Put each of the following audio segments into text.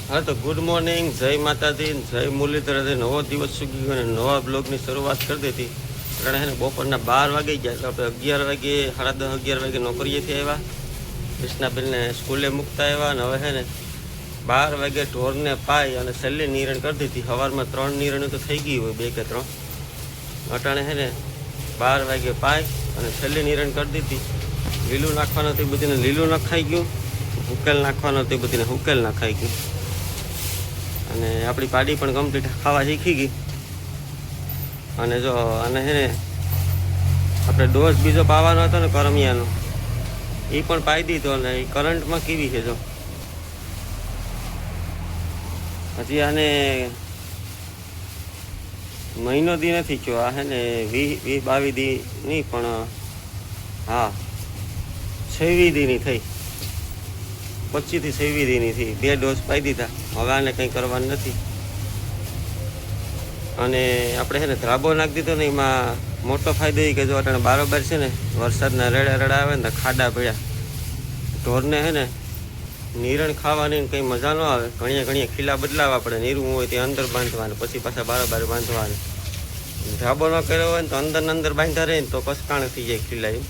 હા તો good morning, જય માતાજી, જય મુરલીધર. નવો દિવસ સુગી ગયો અને નવા બ્લોગની શરૂઆત કરી દીધી. કારણ છે ને બપોરના 12 વાગી ગયા એટલે આપણે 11 વાગે 10:30 11 વાગે નોકરીએથી આવ્યા. કૃષ્ણાબેનને સ્કૂલે મૂકતા આવ્યા અને હવે છે ને 12 વાગે ઢોરને પાઈ અને છેલ્લી નિરણ કરી દીધી. સવારમાં 3 નિરણ તો થઈ ગઈ હોય, 2 કે 3. અટાણે છે ને 12 વાગે પાઈ અને છેલ્લી નિરણ કરી દીધી. લીલું નાખવાનું તે બધીને લીલું નખાઈ ગયું, ઉકેલ નાખવાનો તે બધીને ઉકેલ નખાઈ ગયું. અને આપણી પાડી પણ કમ્પ્લીટ ખાવા શીખી ગઈ. અને જો અને છે ને આપણે ડોઝ બીજો પાવાનો હતો ને કરમિયાનો, એ પણ પાઈ દીધો. અને એ કરંટમાં કેવી છે જો, હજી આને મહિનો દી નથી થયો. આ છે ને 20-22 દી નહીં પણ હા 26 દીની થઈ, 25 થી 26 દીની થઈ. 2 ડોઝ પાઈ દીધા. હવે આને કંઈ કરવાનું નથી. અને આપણે છે ને ધ્રાબો નાખી દીધો ને, એમાં મોટો ફાયદો એ કે જો અટાણે બારોબાર છે ને વરસાદના રેડા આવે ને તો ખાડા પડ્યા. ઢોરને છે ને નિરણ ખાવાની કંઈ મજા ન આવે. ઘણીએ ખીલા બદલાવવા પડે. નીરું હોય ત્યાં અંદર બાંધવાનું, પછી પાછા બારોબાર બાંધવાનું. ધ્રાબો ન કર્યો હોય ને તો અંદર બાંધા રહે ને તો કસકાણ થઈ જાય ખીલા એમ.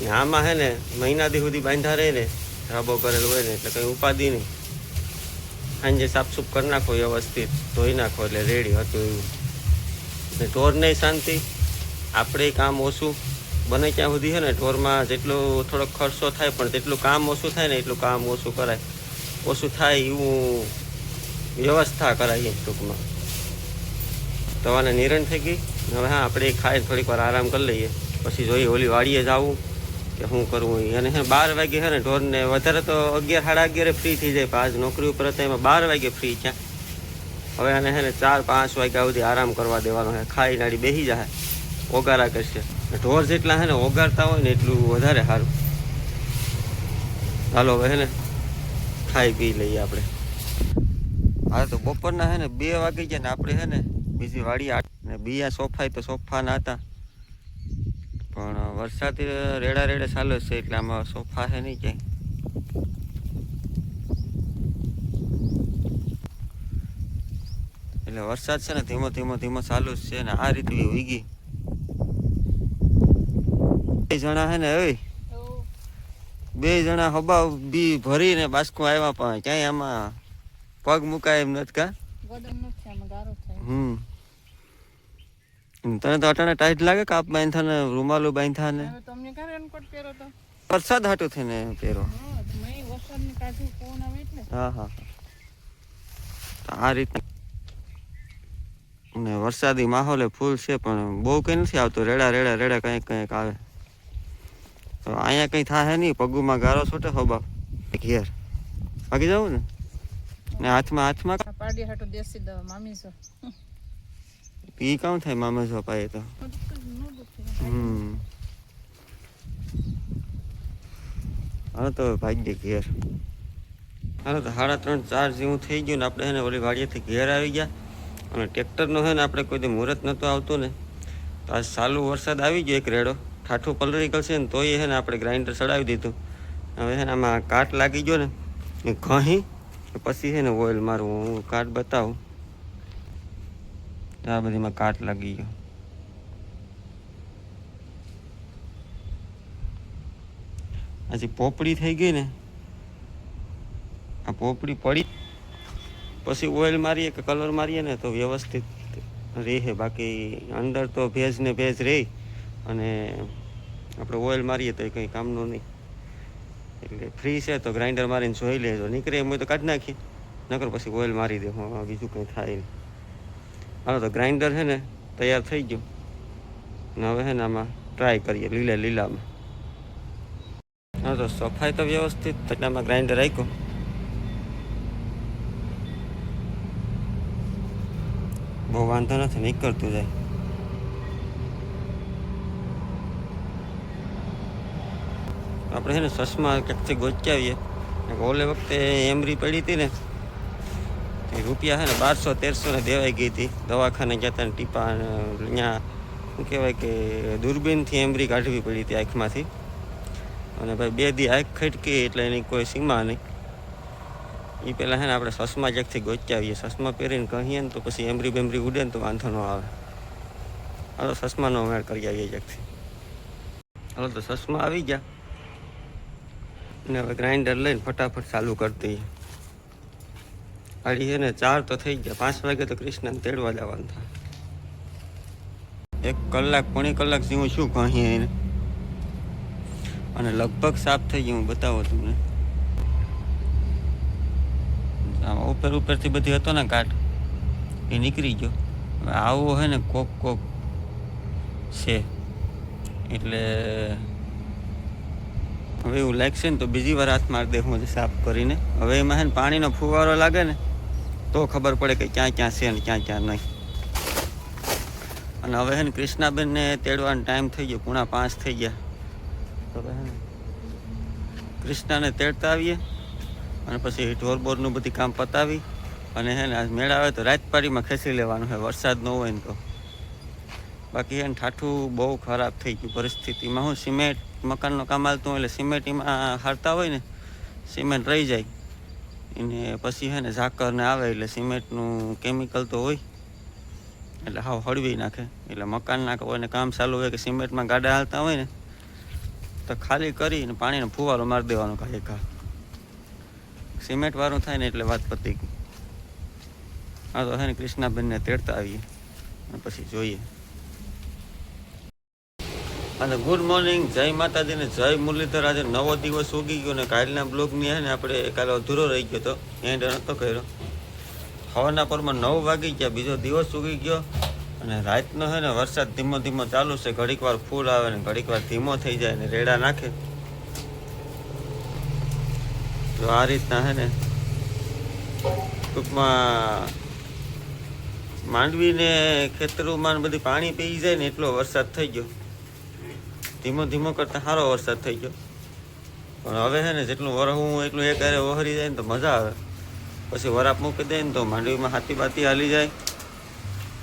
ને આમાં છે ને મહિના દી સુધી બાંધા રહે ને, ધ્રાબો કરેલો હોય ને એટલે કંઈ ઉપાધિ નહીં. સાંજે સાફસૂફ કરી નાખો, વ્યવસ્થિત ધોઈ નાખો એટલે રેડી હતું એવું. ને ઢોરને શાંતિ, આપણે કામ ઓછું બને ત્યાં સુધી છે ને ઢોરમાં જેટલો થોડોક ખર્ચો થાય પણ તેટલું કામ ઓછું થાય ને એટલું કામ ઓછું કરાય. ઓછું થાય એવું વ્યવસ્થા કરાવીએ ટૂંકમાં. દવાને નિરણ થઈ ગઈ. હવે હા આપણે ખાઈ થોડીક વાર આરામ કરી લઈએ, પછી જોઈએ ઓલી વાડીએ જવું કે શું કરવું. અને હે 12 વાગે છે ને ઢોરને વધારે તો 11 સાડા 11 ફ્રી થઈ જાય. 5 નોકરી ઉપર હતા એમાં 12 વાગે ફ્રી થયા. હવે આને છે ને 4-5 વાગ્યા સુધી આરામ કરવા દેવાનો છે. ખાઈ નાડી બેસી જાય, ઓગારા કરશે. ઢોર જેટલા છે ને ઓગારતા હોય ને એટલું વધારે સારું. હાલો હવે છે ને ખાઈ પી લઈએ આપણે. હા તો બપોરના છે ને 2 વાગી ગયા ને આપણે છે ને બીજી વાડી ને બીયા સોફાય તો સોફાના હતા, પણ વરસાદ રેડા ચાલુ છે એટલે આમાં સોફા છે નહીં ક્યાંય. એટલે વરસાદ છે ને ધીમો ચાલુ જ છે ને આ રીતે ઉગી. 2 જણા છે ને હવે 2 જણા હબા બી ભરીને બાસ્કો આવ્યા, પણ ક્યાંય આમાં પગ મુકાય એમ નથી કા. તને તો અટાણે ટાઈટ લાગે કાપ બાંધા ને રૂમાલું બાંધા ને. વરસાદ હાટું થઈને પહેરો. હા આ રીતે ને વરસાદી માહોલ ફૂલ છે પણ બહુ કઈ નથી આવતો. રેડા કંઈક આવે તો અહીંયા કઈ થાય નહીં. પગુમાં ગારો છૂટે હો ઘેર ભાગી જવું ને હાથમાં પાડી હાટો દેશી દવા મામી છો. ઈ કામ થાય મામે જો પાય તો. હા તો ભાગ્ય ઘેર. હાલો તો 3:30-4 જેવું થઈ ગયું ને આપણે એને ઓલી વાડીએથી ઘેર આવી ગયા. અને ટ્રેક્ટરનો છે ને આપણે કોઈ દી મુહૂર્ત નહોતું આવતું ને, તો આ ચાલુ વરસાદ આવી ગયો એક રેડો. ઠાઠું પલળી ગયું ને તોય છે ને આપણે ગ્રાઇન્ડર ચડાવી દીધું. હવે છે ને આમાં કાટ લાગી ગયો ને ઘહી પછી છે ને ઓઇલ મારવું. હું કાટ બતાવું. આ બધીમાં કાટ લાગી ગયો. હજી પોપડી થઈ ગઈ ને, આ પોપડી પડી પછી ઓઇલ મારીએ કે કલર મારીએ ને તો વ્યવસ્થિત રહે. બાકી અંદર તો ભેજ રહે અને આપણે ઓઇલ મારીએ તો એ કંઈ કામનું નહીં. એટલે ફ્રી છે તો ગ્રાઇન્ડર મારીને જોઈ લેજો. નીકળે એમ હોય તો કાઢી નાખીએ, નકર પછી ઓઇલ મારી દે. બીજું કંઈ થાય નહીં. હાલો તો ગ્રાઇન્ડર છે ને તૈયાર થઈ ગયું ને હવે છે ને આમાં ટ્રાય કરીએ લીલામાં. હા તો સફાઈ તો વ્યવસ્થિત એટલે આમાં ગ્રાઇન્ડર રાખ્યું. બહુ વાંધો નથી, નીકળતું જાય. આપણે છે ને ચશ્મા ક્યાંકથી ગોચ્યાવીએ. ઓલે વખતે એમરી પડી હતી ને રૂપિયા છે ને 1200-1300 ને દેવાઈ ગઈ હતી. દવાખાને ગયા હતા ને ટીપા અહીંયા શું કહેવાય કે દૂરબીનથી એમરી કાઢવી પડી હતી આંખમાંથી. અને ભાઈ 2 દી આંખ ખટકી એટલે એની કોઈ સીમા નહીં. એ પહેલાં છે ને આપણે ચશ્મા જ્યાંથી ગોચ્યા આવીએ. ચશ્મા પહેરીને કહીએ ને તો પછી એમરી બેમરી ઉડે ને તો વાંધો ન આવે. હાલો ચશ્માનો મેળ કરી આવીએ જ્યાંથી. હાલો તો ચશ્મા આવી ગયા અને હવે ગ્રાઇન્ડર લઈને ફટાફટ ચાલુ કરી દઈએ. ગાડી છે ને 4 તો થઈ ગયા. 5 વાગે તો કૃષ્ણને તેડવા જવાનું થાય. 1 કલાક 1.5 કલાક જેવું શું કહીએ એને, અને લગભગ સાફ થઈ ગયું. હું બતાવો તમને. ઉપરથી બધી હતો ને કાટ એ નીકળી ગયો. હવે આવો હે ને કોક છે એટલે હવે એવું લાગશે ને તો બીજી વાર હાથ મારી દે હું સાફ કરીને. હવે એમાં હે ને પાણીનો ફુવારો લાગે ને તો ખબર પડે કે ક્યાં ક્યાં છે ને ક્યાં ક્યાં નહીં. અને હવે હે ને કૃષ્ણાબેનને તેડવાનો ટાઈમ થઈ ગયો. 4:45 થઈ ગયા. હવે હે ને કૃષ્ણાને તેડતા આવીએ અને પછી ઢોરબોરનું બધી કામ પતાવી અને હે ને આજ મેળ આવે તો રાતપાડીમાં ખેંચી લેવાનું છે, વરસાદ ન હોય ને તો. બાકી હે ને ઠાઠું બહુ ખરાબ થઈ ગયું પરિસ્થિતિમાં. હું સિમેન્ટ મકાનનું કામ હાલતું હોય એટલે સિમેન્ટ એમાં હારતા હોય ને, સિમેન્ટ રહી જાય એને પછી હે ને ઝાકરને આવે એટલે સિમેન્ટનું કેમિકલ તો હોય એટલે હાવ હળવી નાખે. એટલે મકાનના કોઈને કામ ચાલુ હોય કે સિમેન્ટમાં ગાડા હાલતા હોય ને તો ખાલી કરીને પાણીનો ફુવારો મારી દેવાનો કાંઈ ઘા. સિમેન્ટ વાળું થાય ને એટલે વાત પતી ગઈ. હા તો હે ને કૃષ્ણાબેનને તેડતા આવીએ અને પછી જોઈએ. અને ગુડ મોર્નિંગ, જય માતાજી ને જય મુરલીધર. આજે નવો દિવસ ઉગી ગયો ને કાલના બ્લોગની હે ને આપણે કાલે અધૂરો રહી ગયો તો એન્ડ નહોતો કર્યો. હવાના પરમાં 9 વાગી ગયા, બીજો દિવસ ઉગી ગયો. અને રાતનો હે ને વરસાદ ધીમો ધીમો ચાલુ છે. ઘડીક વાર ફૂલ આવે ને ઘડીક વાર ધીમો થઈ જાય ને રેડા નાખે. તો આ રીતના હે ને ટૂંકમાં માંડવીને ખેતરોમાં બધી પાણી પી જાય ને એટલો વરસાદ થઈ ગયો. ધીમો ધીમો કરતાં સારો વરસાદ થઈ ગયો. પણ હવે છે ને જેટલું વરહું એટલું એક હારે વહરી જાય ને તો મજા આવે. પછી વરાપ મૂકી દે ને તો માંડવીમાં હાથી બાતી હાલી જાય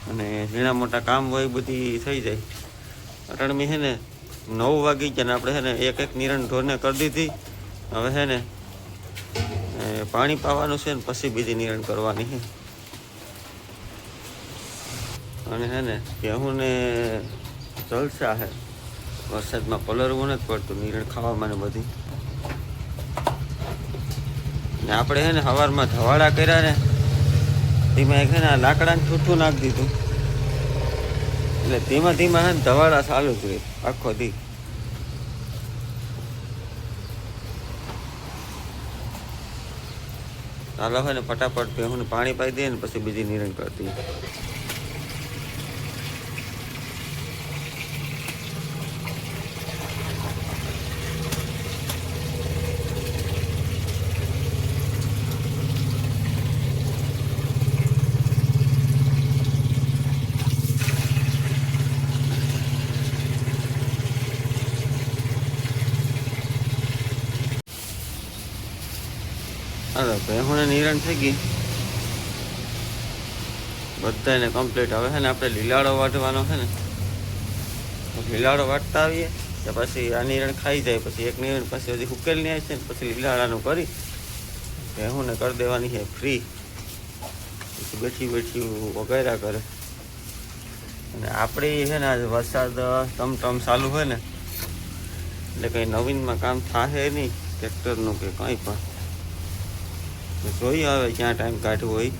અને ઝીણા મોટા કામ હોય બધી થઈ જાય. અટાણમી છે ને 9 વાગી ગયા ને આપણે છે ને એક નિરણ ઢોરને કરી દીધી. હવે છે ને પાણી પાવાનું છે ને પછી બીજી નિરણ કરવાની છે. અને છે ને ભેહુંને જલસા છે. વરસાદમાં પલરવું નથી પડતું, નિરણ ખાવામાં ને બધી. ને આપણે છે ને સવારમાં ધવાડા કર્યા ને ધીમા એક છે ને લાકડાને છૂઠું નાખી દીધું એટલે ધીમા ધીમા છે ને ધવાડા ચાલુ જ રહે આખો દી. ચાલો હોય ને ફટાફટ ભેહુંને પાણી પાઈ દઈએ ને પછી બીજી નિરણ કરતી. હાલો ભેહુંને નિરણ થઈ ગઈ બધાને કમ્પ્લીટ. હવે છે ને આપણે લીલાડો વાટવાનો છે ને લીલાડો વાટતા આવીએ કે પછી આ નિરણ ખાઈ જાય. પછી એક નિરણ પછી હજી ઉકેલની આવી છે ને પછી લીલાડાનું કરી ભેહુંને કરી દેવાની છે ફ્રી. પછી બેઠી બેઠી વગેરા કરે. અને આપણે છે ને આજે વરસાદ ટમટમ ચાલુ હોય ને એટલે કંઈ નવીનમાં કામ થાય નહીં ટ્રેક્ટરનું કે કંઈ પણ. જોઈએ હવે ક્યાં ટાઈમ કાઢવો હોય.